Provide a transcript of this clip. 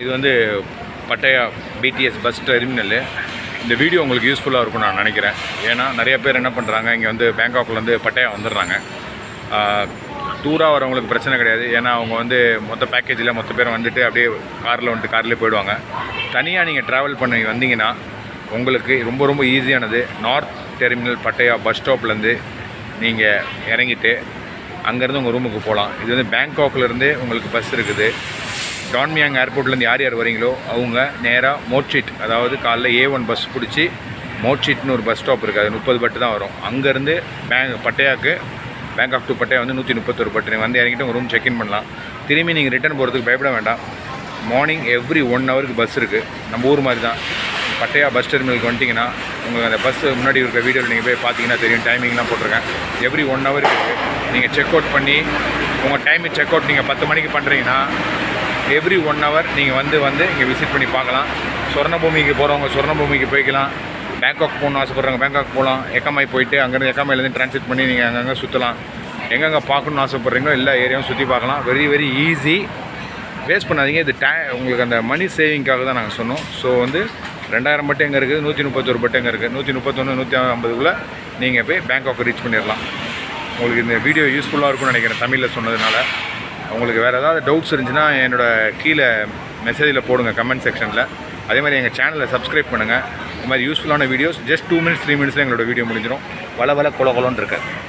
இது வந்து பட்டையா BDS bus terminal. இந்த வீடியோ உங்களுக்கு யூஸ்ஃபுல்லாக இருக்கும்னு நான் நினைக்கிறேன். ஏன்னா நிறைய பேர் என்ன பண்ணுறாங்க, இங்கே வந்து பேங்காக்லேருந்து பட்டையா வந்துடுறாங்க. டூராக வரவங்களுக்கு பிரச்சனை கிடையாது. ஏன்னா அவங்க வந்து மொத்த பேக்கேஜில் மொத்த பேர் வந்துட்டு அப்படியே கார்லேயே போயிடுவாங்க. தனியாக நீங்கள் ட்ராவல் பண்ணி வந்தீங்கன்னா உங்களுக்கு ரொம்ப ரொம்ப ஈஸியானது. நார்த் டெர்மினல் பட்டையா பஸ் ஸ்டாப்லேருந்து நீங்கள் இறங்கிட்டு அங்கேருந்து உங்கள் ரூமுக்கு போகலாம். இது வந்து பேங்காக்லேருந்து உங்களுக்கு பஸ் இருக்குது. டான்மியாங் ஏர்போர்ட்லேருந்து யார் யார் வரீங்களோ அவங்க நேராக மோட்ஷீட், அதாவது காலைல A1 பஸ் பிடிச்சி மோட்ஷீட்னு ஒரு பஸ் ஸ்டாப் இருக்குது. அது 30 பட்டு தான் வரும். அங்கேருந்து பட்டையாக்கு பேங்காக் டு பட்டையா வந்து 131 பட்டு. நீங்கள் வந்து இறங்கிட்டு உங்கள் ரூம் செக்இன் பண்ணலாம். திரும்பி நீங்கள் ரிட்டர்ன் போகிறதுக்கு பயப்பட வேண்டாம். மார்னிங் எவ்ரி 1 ஹவருக்கு பஸ் இருக்குது. நம்ம ஊர் மாதிரி தான். பட்டையா பஸ் டெர்மினலுக்கு வந்துட்டிங்கன்னா உங்களுக்கு அந்த பஸ் முன்னாடி இருக்கிற வீடியோவில் நீங்கள் போய் பார்த்தீங்கன்னா தெரியும். டைமிங்லாம் போட்டிருக்கேன். எவ்ரி 1 ஹவருக்கு இருக்குது. நீங்கள் செக் அவுட் பண்ணி உங்கள் டைமிங் செக் அவுட் நீங்கள் 10 மணிக்கு பண்ணுறீங்கன்னா எவ்ரி 1 ஹவர் நீங்கள் வந்து இங்கே விசிட் பண்ணி பார்க்கலாம். சொர்ணபூமிக்கு போகிறவங்க சொர்ணபூமிக்கு போய்க்கலாம். பேங்காக் போகணுன்னு ஆசைப்பட்றவங்க பேங்காக் போகலாம். எக்கமாய் போயிட்டு அங்கேருந்து எக்கமாயிலேருந்து ட்ரான்ஸ்லேட் பண்ணி நீங்கள் அங்கங்கே சுற்றலாம். எங்கெங்கே பார்க்கணுன்னு ஆசைப்பட்றீங்களோ எல்லா ஏரியாவும் சுற்றி பார்க்கலாம். Very very easy. வேஸ்ட் பண்ணாதீங்க. இது உங்களுக்கு அந்த மணி சேவிங்காக தான் நாங்கள் சொன்னோம். ஸோ வந்து 2000 பட்டு எங்கே இருக்குது, 131 பட்டு எங்கே இருக்குது, 131 150க்குள்ளே நீங்கள் போய் பேங்காக் ரீச் பண்ணிடலாம். உங்களுக்கு இந்த வீடியோ யூஸ்ஃபுல்லாக இருக்கும்னு நினைக்கிறேன் தமிழில் சொன்னதுனால. உங்களுக்கு வேறு ஏதாவது டவுட்ஸ் இருந்துச்சுன்னா என்னோடய கீழே மெசேஜில் போடுங்க கமெண்ட் செக்ஷனில். அதே மாதிரி எங்கள் சேனலை சப்ஸ்கிரைப் பண்ணுங்கள். இந்த மாதிரி யூஸ்ஃபுல்லான வீடியோஸ் ஜஸ்ட் 2 மினிட்ஸ் 3 மினிட்ஸில் எங்களோட வீடியோ முடிஞ்சிடும். வள குலன்னு இருக்காது.